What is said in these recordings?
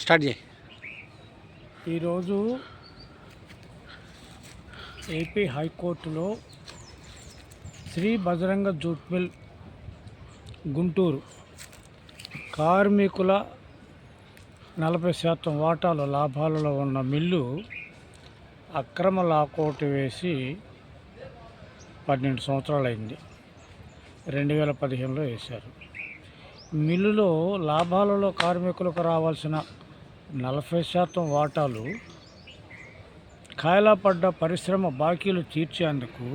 Start చేయి. ఈరోజు AP హైకోర్టులో శ్రీ బజరంగ జూట్ మిల్ గుంటూరు కార్మికుల 40% వాటాల లాభాలలో ఉన్న మిల్లు అక్రమ లాకౌట్ వేసి 12 సంవత్సరాలైంది. 2015లో వేశారు. మిల్లులో లాభాలలో కార్మికులకు రావాల్సిన 40% వాటాలు కాయలా పడ్డ పరిశ్రమ బాకీలు తీర్చేందుకు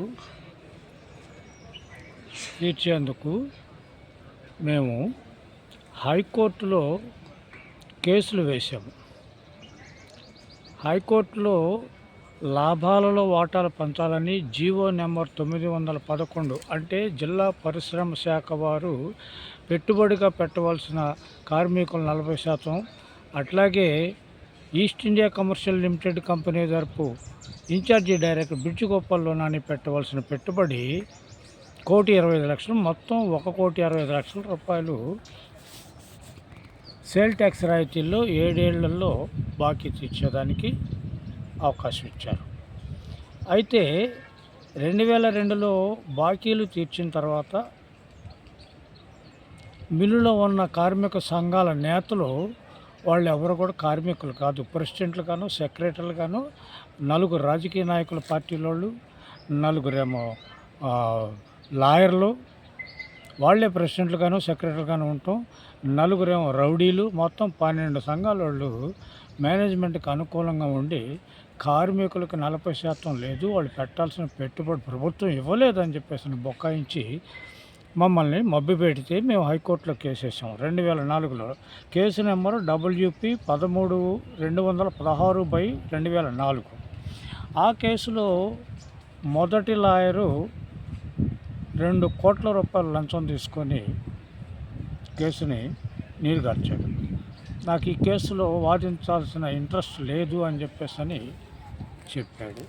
మేము హైకోర్టులో కేసులు వేశాము. హైకోర్టులో లాభాలలో వాటాలు పంచాలని జీవో నెంబర్ 911 అంటే జిల్లా పరిశ్రమ శాఖ వారు పెట్టుబడిగా పెట్టవలసిన కార్మికులు 40%, అట్లాగే east India commercial limited company తరపు ఇన్ఛార్జి డైరెక్టర్ బిడ్జిగోపాల్లో నాని పెట్టవలసిన పెట్టుబడి 1,25,00,000, మొత్తం 1,65,00,000 రూపాయలు సేల్ ట్యాక్స్ రాయితీల్లో 7 ఏళ్లలో బాకీ తీర్చేదానికి అవకాశం ఇచ్చారు. అయితే 2002లో బాకీలు తీర్చిన తర్వాత మిల్లులో ఉన్న కార్మిక సంఘాల నేతలు, వాళ్ళు ఎవరు కూడా కార్మికులు కాదు, ప్రెసిడెంట్లు గాను, సెక్రటరీలు గాను, 4 రాజకీయ నాయకుల పార్టీలోళ్ళు, 4 లాయర్లు, వాళ్ళే ప్రెసిడెంట్లు గాను సెక్రటరీలు గాను ఉంటాం, 4 రౌడీలు, మొత్తం 12 సంఘాల వాళ్ళు మేనేజ్మెంట్కి అనుకూలంగా ఉండి కార్మికులకు 40% లేదు, వాళ్ళు పెట్టాల్సిన పెట్టుబడి ప్రభుత్వం ఇవ్వలేదని చెప్పేసి బొక్కాయించి మమ్మల్ని మభ్యపెడితే మేము హైకోర్టులో కేసేసాం. 2004లో కేసు నెంబరు WP 13/216/2004. ఆ కేసులో మొదటి లాయరు 2 కోట్ల రూపాయల లంచం తీసుకొని కేసుని నీరుగార్చాడు. నాకు ఈ కేసులో వాదించాల్సిన ఇంట్రెస్ట్ లేదు అని చెప్పేసి చెప్పాడు.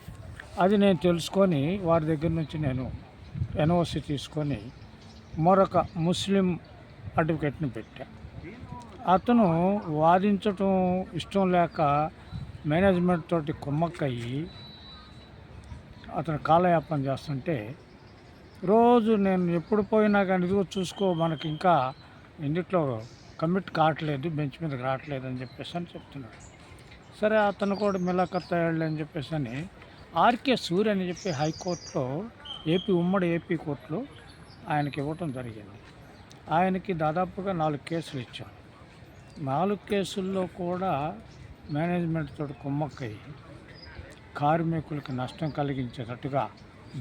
అది నేను తెలుసుకొని వారి దగ్గర నుంచి నేను ఎన్ఓసి తీసుకొని మరొక ముస్లిం అడ్వకేట్ని పెట్టా. అతను వాదించటం ఇష్టం లేక మేనేజ్మెంట్ తోటి కుమ్మక్కయ్యి అతను కాలయాపన చేస్తుంటే, రోజు నేను ఎప్పుడు పోయినా కానీ ఇదిగో చూసుకో మనకి ఇంకా ఇందులో కమిట్ కావట్లేదు, బెంచ్ మీదకి రావట్లేదు అని చెప్పేసి చెప్తున్నాడు. సరే అతను కూడా మిలాఖత్ అయ్యాడు అని చెప్పేసి ఆర్కే సూర్య అని చెప్పి హైకోర్టులో ఉమ్మడి ఏపీ కోర్టులో ఆయనకి ఇవ్వటం జరిగింది. ఆయనకి దాదాపుగా 4 కేసులు ఇచ్చాం. 4 కేసుల్లో కూడా మేనేజ్మెంట్ తోటి కుమ్మక్కయ్యి కార్మికులకి నష్టం కలిగించేటట్టుగా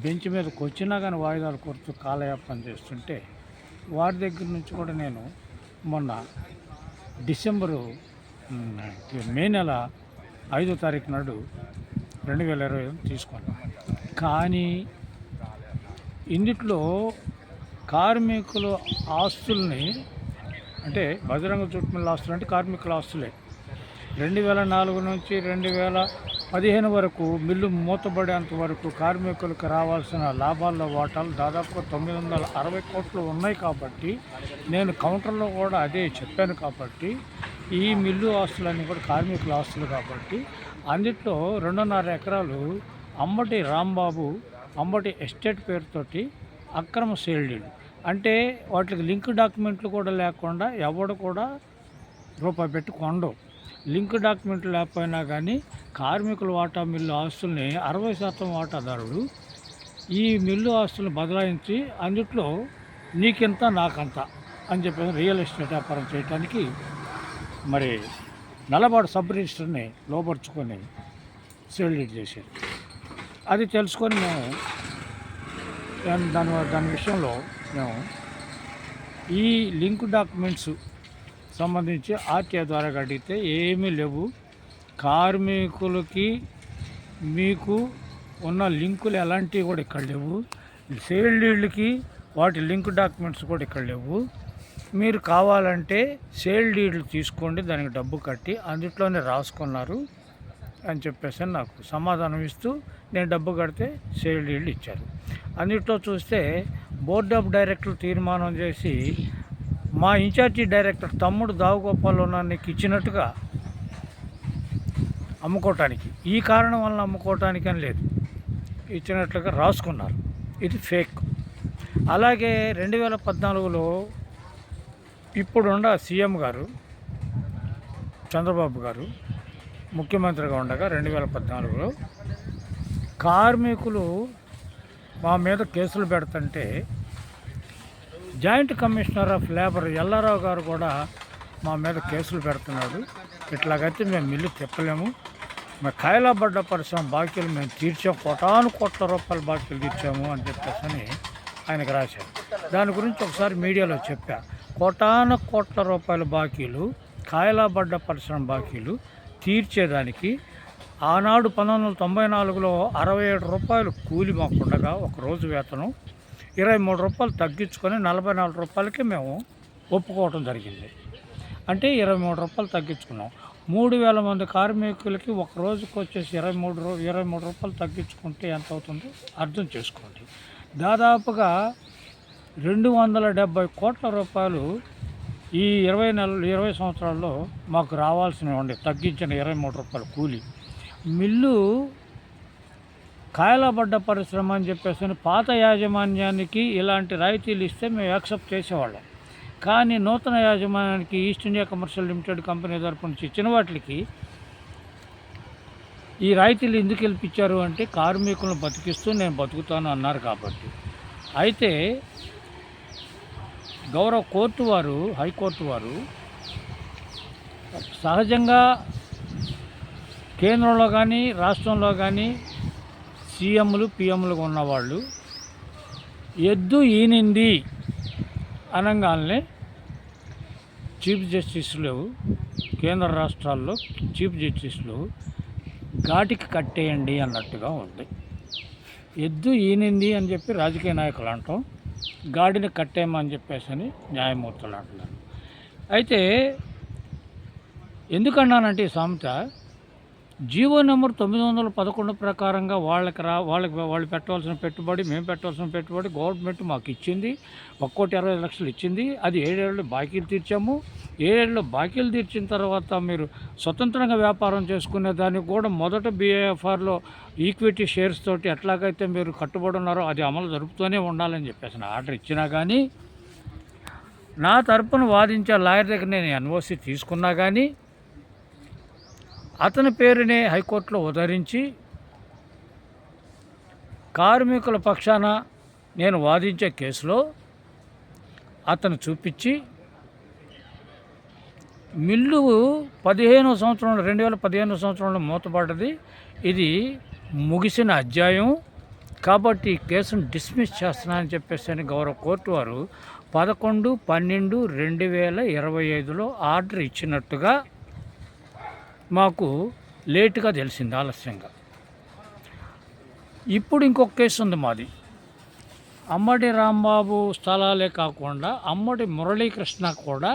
బెంచ్ మీదకి వచ్చినా కానీ వాయిదాలు కోరుతూ కాలయాపన చేస్తుంటే, వారి దగ్గర నుంచి కూడా నేను మొన్న మే నెల 5వ తారీఖు నాడు 2020 తీసుకున్నాను. కానీ ఇందులో కార్మికుల ఆస్తుల్ని, అంటే బజరంగ జూట్ మిల్ ఆస్తులు అంటే కార్మికుల ఆస్తులే, 2004 నుంచి 2015 వరకు మిల్లు మూతబడేంత వరకు కార్మికులకు రావాల్సిన లాభాల్లో వాటాలు దాదాపుగా 960 కోట్లు ఉన్నాయి. కాబట్టి నేను కౌంటర్లో కూడా అదే చెప్పాను. కాబట్టి ఈ మిల్లు ఆస్తులన్నీ కూడా కార్మికుల ఆస్తులు. కాబట్టి అందులో 2.5 ఎకరాలు అంబటి రాంబాబు అంబటి ఎస్టేట్ పేరుతోటి అక్రమ సేల్ డీడ్, అంటే వాటికి లింక్ డాక్యుమెంట్లు కూడా లేకుండా ఎవడు కూడా రూపాయి పెట్టి కొండవు. లింక్ డాక్యుమెంట్లు లేకపోయినా కానీ కార్మికుల వాటా మిల్లు ఆస్తుల్ని 60% వాటాదారుడు ఈ మిల్లు ఆస్తులను బదలాయించి అందుట్లో నీకింత నాకంత అని చెప్పి రియల్ ఎస్టేట్ వ్యాపారం చేయడానికి మరి నల్లబాడు సబ్ రిజిస్టర్ని లోపరుచుకొని సేల్ డీడ్ చేశారు. అది తెలుసుకొని మేము దాని విషయంలో మేము ఈ లింక్ డాక్యుమెంట్స్ సంబంధించి ఆర్టీఐ ద్వారా అడిగితే ఏమీ లేవు, కార్మికులకి మీకు ఉన్న లింకులు ఎలాంటివి కూడా ఇక్కడ లేవు, సేల్ డీడ్లకి వాటి లింక్ డాక్యుమెంట్స్ కూడా ఇక్కడ లేవు, మీరు కావాలంటే సేల్ డీడ్లు తీసుకోండి, దానికి డబ్బు కట్టి అందులోనే రాసుకున్నారు అని చెప్పేసి నాకు సమాధానం ఇస్తూ నేను డబ్బు కడితే సేల్ డీడ్లు ఇచ్చారు. అందులో చూస్తే బోర్డ్ ఆఫ్ డైరెక్టర్లు తీర్మానం చేసి మా ఇన్ఛార్జి డైరెక్టర్ తమ్ముడు దావుగోపాల్లో నానికి ఇచ్చినట్టుగా అమ్ముకోవటానికి, ఈ కారణం వల్ల అమ్ముకోవటానికి అని లేదు, ఇచ్చినట్లుగా రాసుకున్నారు. ఇది ఫేక్. అలాగే 2014లో ఇప్పుడున్న సీఎం గారు చంద్రబాబు గారు ముఖ్యమంత్రిగా ఉండగా 2014లో కార్మికులు మా మీద కేసులు పెడుతుంటే joint commissioner of labour Ella Rao గారు కూడా మా మీద కేసులు పెడుతున్నాడు, ఇట్లాగైతే మేము మిల్లు తిప్పలేము, మేము కాయలాబడ్డ పరిశ్రమ బాకీలు మేము తీర్చాము, కోట్ల రూపాయల బాకీలు తీర్చాము అని చెప్పేసి ఆయనకు రాశారు. దాని గురించి ఒకసారి మీడియాలో చెప్పా. కోట్ల రూపాయల బాకీలు, కాయలాబడ్డ పరిశ్రమ బాకీలు తీర్చేదానికి ఆనాడు 1994లో 67 రూపాయలు కూలి మాకుండగా ఒకరోజు వేతనం 23 రూపాయలు తగ్గించుకొని 44 రూపాయలకి మేము ఒప్పుకోవటం జరిగింది. అంటే 23 రూపాయలు తగ్గించుకున్నాం. 3000 మంది కార్మికులకి ఒక రోజుకి వచ్చేసి 23 రూపాయలు తగ్గించుకుంటే ఎంత అవుతుందో అర్థం చేసుకోండి. దాదాపుగా 270 కోట్ల రూపాయలు ఈ 20 సంవత్సరాల్లో మాకు రావాల్సినవి ఉండే, తగ్గించిన 23 రూపాయలు కూలి. మిల్లు కాయలాబడ్డ పరిశ్రమ అని చెప్పేసి పాత యాజమాన్యానికి ఇలాంటి రాయితీలు ఇస్తే మేము యాక్సెప్ట్ చేసేవాళ్ళం. కానీ నూతన యాజమాన్యానికి east India commercial limited company తరపు నుంచి ఇచ్చిన వాటికి ఈ రాయితీలు ఎందుకు గెలిపించారు అంటే కార్మికులను బతికిస్తూ నేను బతుకుతాను అన్నారు కాబట్టి. అయితే గౌరవ కోర్టు వారు, హైకోర్టు వారు సహజంగా కేంద్రంలో కానీ రాష్ట్రంలో కానీ సీఎంలు పిఎంలుగా ఉన్నవాళ్ళు ఎద్దు ఈనింది అనగానే చీఫ్ జస్టిస్లు, కేంద్ర రాష్ట్రాల్లో చీఫ్ జస్టిస్లు ఘాటికి కట్టేయండి అన్నట్టుగా ఉంది. ఎద్దు ఈనింది అని చెప్పి రాజకీయ నాయకులు అంటాం, గాడిని కట్టేయమని చెప్పేసి అని న్యాయమూర్తులు అంటున్నారు. అయితే ఎందుకన్నానంటే ఈ సామెత జీవో నెంబర్ 911 ప్రకారంగా వాళ్ళు పెట్టవలసిన పెట్టుబడి, మేము పెట్టవలసిన పెట్టుబడి గవర్నమెంట్ మాకు ఇచ్చింది, 1,20,00,000 ఇచ్చింది. అది 7 ఏళ్ళు బాకీలు తీర్చాము. 7 ఏళ్ళు బాకీలు తీర్చిన తర్వాత మీరు స్వతంత్రంగా వ్యాపారం చేసుకునే దానికి కూడా మొదట BIFRలో ఈక్విటీ షేర్స్ తోటి ఎట్లాగైతే మీరు కట్టుబడి ఉన్నారో అది అమలు జరుపుతూనే ఉండాలని చెప్పేసి ఆర్డర్ ఇచ్చినా కానీ, నా తరపున వాదించే లాయర్ దగ్గర నేను NOC తీసుకున్నా కానీ అతని పేరునే హైకోర్టులో ఉదహరించి కార్మికుల పక్షాన నేను వాదించే కేసులో అతను చూపించి మిల్లు 2015 సంవత్సరంలో మూతపడ్డది, ఇది ముగిసిన అధ్యాయం కాబట్టి కేసును డిస్మిస్ చేస్తున్నానని చెప్పేసి అని గౌరవ కోర్టు వారు 11/12/2025లో ఆర్డర్ ఇచ్చినట్టుగా మాకు లేటుగా తెలిసింది, ఆలస్యంగా. ఇప్పుడు ఇంకొక కేసు ఉంది మాది. అమ్మడి రాంబాబు స్థలాలే కాకుండా అమ్మడి మురళీకృష్ణ కూడా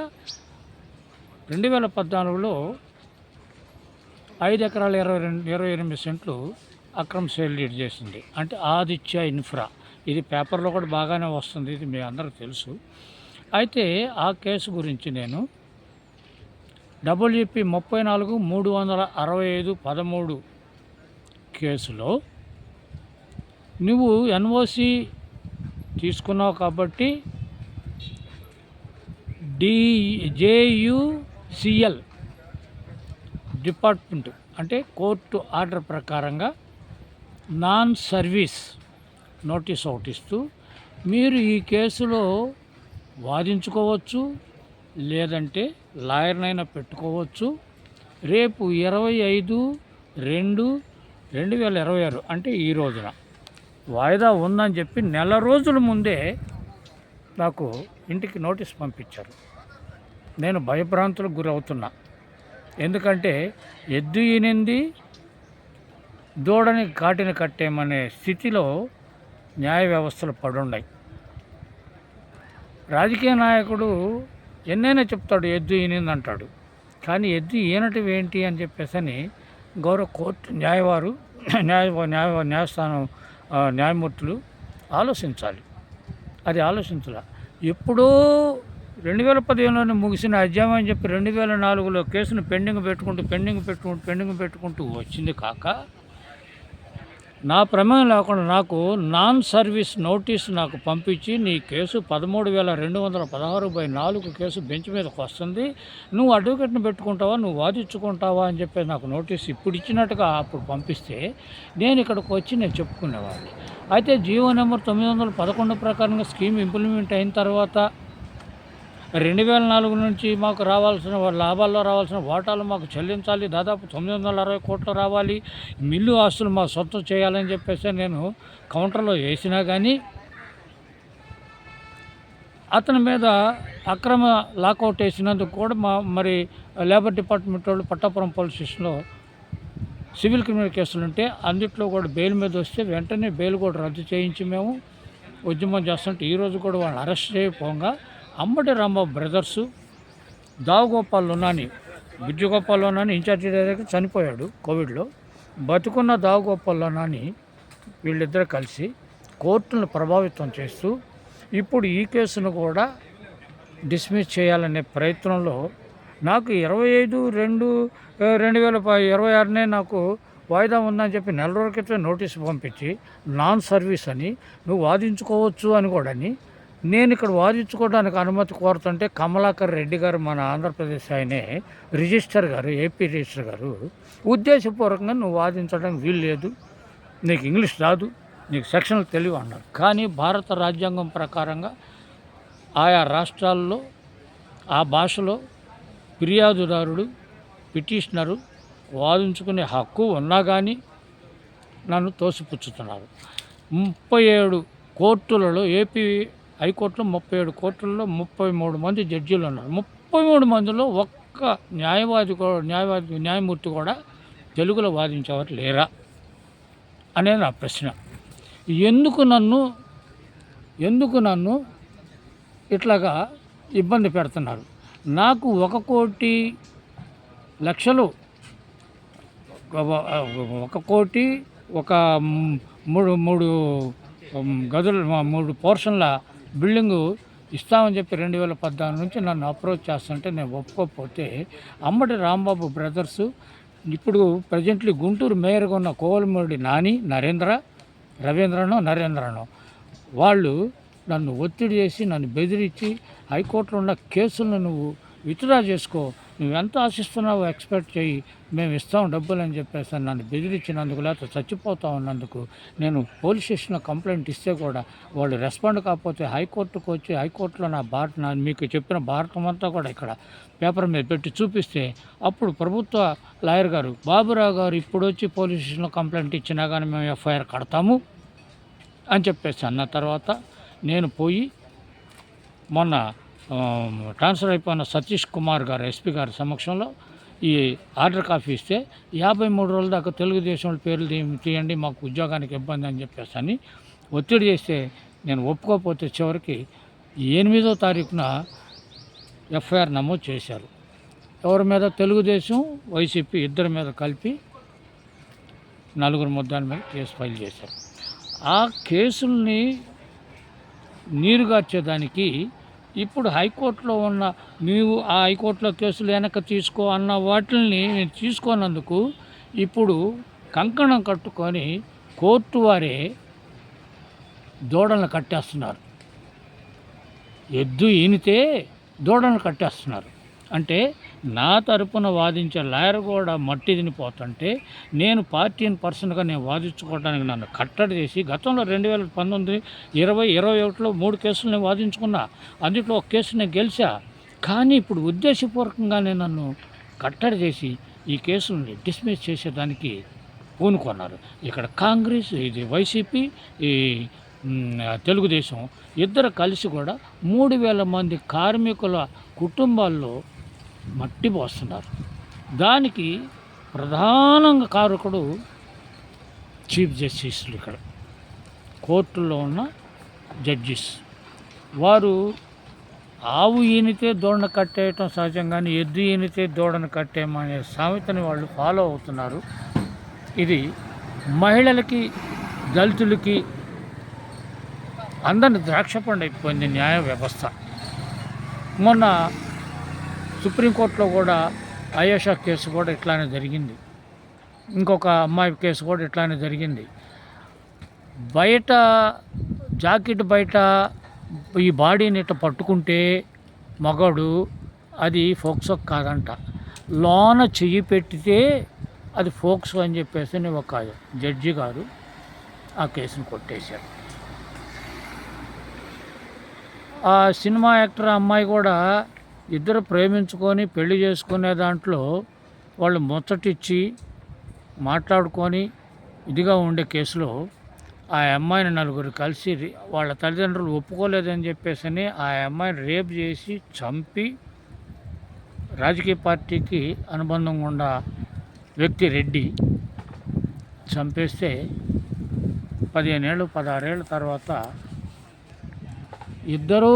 2014లో 5 ఎకరాల 28 సెంట్లు అక్రమ్ సేల్ డీడ్ చేసింది. అంటే ఆదిత్య ఇన్ఫ్రా, ఇది పేపర్లో కూడా బాగానే వస్తుంది, ఇది మీ అందరికీ తెలుసు. అయితే ఆ కేసు గురించి నేను WP 34/365/13 కేసులో నువ్వు NOC తీసుకున్నావు కాబట్టి JUCL డిపార్ట్మెంట్ అంటే కోర్టు ఆర్డర్ ప్రకారంగా నాన్ సర్వీస్ నోటీస్ ఒకటి ఇస్తూ మీరు ఈ కేసులో వాదించుకోవచ్చు, లేదంటే లాయర్నైనా పెట్టుకోవచ్చు. రేపు 25/2/2026 అంటే ఈ రోజున వాయిదా ఉందని చెప్పి నెల రోజుల ముందే నాకు ఇంటికి నోటీస్ పంపించారు. నేను భయభ్రాంతులకు గురవుతున్నా. ఎందుకంటే ఎద్దు ఈనింది, దూడని కాటిని కట్టేమనే స్థితిలో న్యాయ వ్యవస్థలు పడున్నాయి. రాజకీయ నాయకుడు ఎన్నైనా చెప్తాడు, ఎద్దు ఈనింది అంటాడు. కానీ ఎద్దు ఈనటం ఏంటి అని చెప్పేసి గౌరవ కోర్టు న్యాయస్థానం న్యాయమూర్తులు ఆలోచించాలి. అది ఆలోచించాల. ఎప్పుడో 2015లోనే ముగిసిన అధ్యాయం అని చెప్పి 2004లో కేసును పెండింగ్ పెట్టుకుంటూ వచ్చింది కాక, నా ప్రమేయం లేకుండా నాకు నాన్ సర్వీస్ నోటీస్ నాకు పంపించి, నీ కేసు 13,216/4 కేసు బెంచ్ మీదకి వస్తుంది, నువ్వు అడ్వకేట్ని పెట్టుకుంటావా, నువ్వు వాదించుకుంటావా అని చెప్పి నాకు నోటీస్ ఇప్పుడు ఇచ్చినట్టుగా అప్పుడు పంపిస్తే నేను ఇక్కడికి వచ్చి నేను చెప్పుకునేవాడిని. అయితే జీవో నెంబర్ 911 ప్రకారంగా స్కీమ్ ఇంప్లిమెంట్ అయిన తర్వాత 2004 నుంచి మాకు రావాల్సిన లాభాల్లో రావాల్సిన వాటాలు మాకు చెల్లించాలి, దాదాపు 960 కోట్లు రావాలి, మిల్లు ఆస్తులు మా సొంతం చేయాలని చెప్పేసి నేను కౌంటర్లో వేసినా కానీ అతని మీద అక్రమ లాకౌట్ వేసినందుకు కూడా మరి లేబర్ డిపార్ట్మెంట్ వాళ్ళు పట్టాపురం పోలీస్ స్టేషన్లో సివిల్ క్రిమినల్ కేసులు ఉంటే అందుట్లో కూడా బెయిల్ మీద వస్తే వెంటనే బెయిల్ కూడా రద్దు చేయించి మేము ఉద్యమం చేస్తుంటే ఈరోజు కూడా వాళ్ళని అరెస్ట్ చేయకపోగా అంబటి రాంబాబు బ్రదర్సు దావుగోపాల్ లోనాని, బిజ్జుగోపాల్ లోనాని ఇన్ఛార్జి డైరెక్టర్ చనిపోయాడు కోవిడ్లో. బతుకున్న దావుగోపాల్ లోనాని వీళ్ళిద్దరు కలిసి కోర్టులను ప్రభావితం చేస్తూ ఇప్పుడు ఈ కేసును కూడా డిస్మిస్ చేయాలనే ప్రయత్నంలో నాకు 25/2/2026 నాకు వాయిదా ఉందని చెప్పి నెల రోజుల క్రితం నోటీసు పంపించి నాన్ సర్వీస్ అని నువ్వు వాదించుకోవచ్చు అని కూడా నేను ఇక్కడ వాదించుకోవడానికి అనుమతి కోరుతుంటే కమలాకర్ రెడ్డి గారు, మన ఆంధ్రప్రదేశ్ ఆయనే రిజిస్టర్ గారు, ఏపీ రిజిస్టర్ గారు, ఉద్దేశపూర్వకంగా నువ్వు వాదించడానికి వీలు లేదు, నీకు ఇంగ్లీష్ రాదు, నీకు సెక్షన్లు తెలివి అన్నారు. కానీ భారత రాజ్యాంగం ప్రకారంగా ఆయా రాష్ట్రాల్లో ఆ భాషలో ఫిర్యాదుదారుడు, పిటిషనరు వాదించుకునే హక్కు ఉన్నా కానీ నన్ను తోసిపుచ్చుతున్నారు. 37 కోర్టులలో, ఏపీ హైకోర్టులో 37 కోర్టుల్లో 33 మంది జడ్జీలు ఉన్నారు. 33 మందిలో ఒక్క న్యాయమూర్తి కూడా తెలుగులో వాదించేవారు లేరా అనేది నా ప్రశ్న. ఎందుకు నన్ను ఇట్లాగా ఇబ్బంది పెడుతున్నారు? నాకు 1 కోటి లక్షలు, 1 కోటి ఒక 3 గదులు, 3 పోర్షన్ల బిల్డింగు ఇస్తామని చెప్పి 2014 నుంచి నన్ను అప్రోచ్ చేస్తుంటే నేను ఒప్పుకోకపోతే అంబటి రాంబాబు బ్రదర్సు, ఇప్పుడు ప్రజెంట్లీ గుంటూరు మేయర్గా ఉన్న కోవలమూడి నాని, నరేంద్రనో వాళ్ళు నన్ను ఒత్తిడి చేసి, నన్ను బెదిరించి, హైకోర్టులో ఉన్న కేసులను నువ్వు విత్డ్రా చేసుకో, నువ్వు ఎంత ఆశిస్తున్నావో ఎక్స్పెక్ట్ చేయి, మేము ఇస్తాం డబ్బులు అని చెప్పేసి నన్ను బెదిరించినందుకు, లేకపోతే చచ్చిపోతా ఉన్నందుకు నేను పోలీస్ స్టేషన్లో కంప్లైంట్ ఇస్తే కూడా వాళ్ళు రెస్పాండ్ కాకపోతే హైకోర్టుకు వచ్చి, హైకోర్టులో నా మీకు చెప్పిన భారతం అంతా కూడా ఇక్కడ పేపర్ మీద పెట్టి చూపిస్తే అప్పుడు ప్రభుత్వ లాయర్ గారు బాబురావు గారు ఇప్పుడు వచ్చి పోలీస్ స్టేషన్లో కంప్లైంట్ ఇచ్చినా కానీ మేము ఎఫ్ఐఆర్ కడతాము అని చెప్పేసి అన్న తర్వాత నేను పోయి మొన్న ట్రాన్స్ఫర్ అయిపోయిన సతీష్ కుమార్ గారు ఎస్పీ గారి సమక్షంలో ఈ ఆర్డర్ కాపీ ఇస్తే 53 రోజుల దాకా తెలుగుదేశం పేర్లు తీయండి, మాకు ఉద్యోగానికి ఇబ్బంది అని చెప్పేసి అని ఒత్తిడి చేస్తే నేను ఒప్పుకోకపోతే చివరికి 8వ తారీఖున ఎఫ్ఐఆర్ నమోదు చేశారు. ఎవరి మీద? తెలుగుదేశం, వైసీపీ ఇద్దరి మీద కలిపి 4 ముద్దాల మీద కేసు ఫైల్ చేశారు. ఆ కేసుల్ని నీరుగార్చేదానికి ఇప్పుడు హైకోర్టులో ఉన్న, నీవు ఆ హైకోర్టులో కేసులు వెనక్కి తీసుకో అన్న వాటిని నేను తీసుకోనందుకు ఇప్పుడు కంకణం కట్టుకొని కోర్టు వారే దూడలను కట్టేస్తున్నారు. ఎద్దు ఈనితే దూడలను కట్టేస్తున్నారు. అంటే నా తరపున వాదించే లాయర్ కూడా మట్టి తినిపోతుంటే నేను పార్టీని పర్సన్గా నేను వాదించుకోవడానికి నన్ను కట్టడి చేసి, గతంలో 2019, 20, 21లో 3 కేసులు నేను వాదించుకున్నా, అందులో ఒక కేసు నేను గెలిచా. కానీ ఇప్పుడు ఉద్దేశపూర్వకంగానే నన్ను కట్టడి చేసి ఈ కేసుల్ని డిస్మిస్ చేసేదానికి పూనుకున్నారు. ఇక్కడ కాంగ్రెస్, ఇది వైసీపీ, ఈ తెలుగుదేశం ఇద్దరు కలిసి కూడా 3,000 మంది కార్మికుల కుటుంబాల్లో మట్టి పోస్తున్నారు. దానికి ప్రధానంగా కారకుడు చీఫ్ జస్టిస్లు, ఇక్కడ కోర్టుల్లో ఉన్న జడ్జిస్. వారు ఆవు ఈనితే దూడను కట్టేయటం సహజంగానే, ఎద్దు ఈనితే దూడను కట్టేయమనే సామెతని వాళ్ళు ఫాలో అవుతున్నారు. ఇది మహిళలకి, దళితులకి అందరిని ద్రాక్షపండు అయిపోయింది న్యాయ వ్యవస్థ. మొన్న సుప్రీంకోర్టులో కూడా అయేషా కేసు కూడా ఇట్లానే జరిగింది. ఇంకొక అమ్మాయి కేసు కూడా ఇట్లానే జరిగింది. బయట జాకెట్ బయట ఈ బాడీని ఇట్లా పట్టుకుంటే మగాడు అది ఫోక్సో కాదంట. లోన చెయ్యి పెట్టితే అది ఫోక్సో అని చెప్పేసి ఒక జడ్జి గారు ఆ కేసును కొట్టేశారు. ఆ సినిమా యాక్టర్ అమ్మాయి కూడా ఇద్దరు ప్రేమించుకొని పెళ్లి చేసుకునే దాంట్లో వాళ్ళు ముచ్చటిచ్చి మాట్లాడుకొని ఇదిగా ఉండే కేసులో ఆ అమ్మాయిని నలుగురు కలిసి వాళ్ళ తల్లిదండ్రులు ఒప్పుకోలేదని చెప్పేసి ఆ అమ్మాయిని రేప్ చేసి చంపి రాజకీయ పార్టీకి అనుబంధంగా ఉన్న వ్యక్తి రెడ్డి చంపేస్తే 15 ఏళ్ళు 16 ఏళ్ళ తర్వాత ఇద్దరూ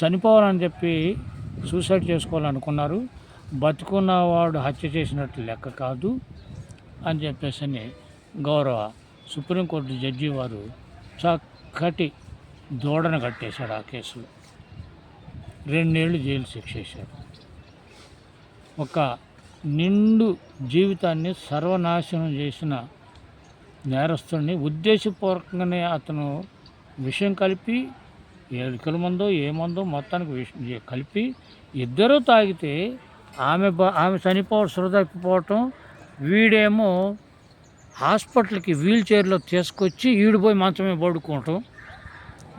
చనిపోవాలని చెప్పి సూసైడ్ చేసుకోవాలనుకున్నారు. బతుకున్నవాడు హత్య చేసినట్టు లెక్క కాదు అని చెప్పేసి గౌరవ సుప్రీంకోర్టు జడ్జి వారు చక్కటి దూడను కట్టేశాడు. ఆ కేసులో 2 ఏళ్ళు జైలు శిక్ష వేశాడు. ఒక నిండు జీవితాన్ని సర్వనాశనం చేసిన నేరస్తుడిని ఉద్దేశపూర్వకంగానే అతను విషయం కలిపి ఎలుకల మందో ఏమందో మొత్తానికి కలిపి ఇద్దరూ తాగితే ఆమె చనిపోవడం తప్పిపోవటం, వీడేమో హాస్పిటల్కి వీల్ చైర్లో తీసుకొచ్చి ఈడు పోయి మంచమే పడుకోవటం,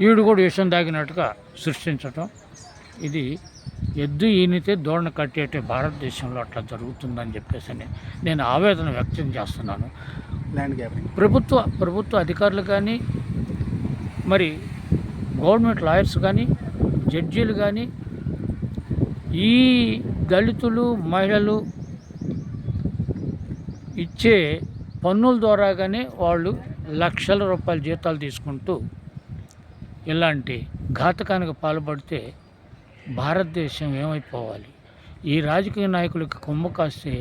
ఈడు కూడా విషం తాగినట్టుగా సృష్టించటం. ఇది ఎద్దు ఈనితే దూడను కట్టేటే భారతదేశంలో అట్లా జరుగుతుందని చెప్పేసి నేను ఆవేదన వ్యక్తం చేస్తున్నాను. ప్రభుత్వ అధికారులు కానీ, మరి గవర్నమెంట్ లాయర్స్ కానీ, జడ్జీలు కానీ ఈ దళితులు మహిళలు ఇచ్చే పన్నుల ద్వారాగానే వాళ్ళు లక్షల రూపాయల జీతాలు తీసుకుంటూ ఇలాంటి ఘాతకానికి పాల్పడితే భారతదేశం ఏమైపోవాలి? ఈ రాజకీయ నాయకులకి కొమ్ము కాస్తే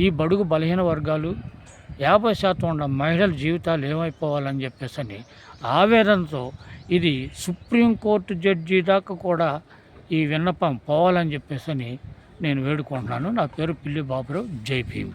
ఈ బడుగు బలహీన వర్గాలు 50% ఉన్న మహిళల జీవితాలు ఏమైపోవాలని చెప్పేసి ఆవేదనతో ఇది సుప్రీంకోర్టు జడ్జి దాకా కూడా ఈ విన్నపం పోవాలని చెప్పేసి నేను వేడుకుంటున్నాను. నా పేరు పిల్లి బాబురావు. జై భీమ్.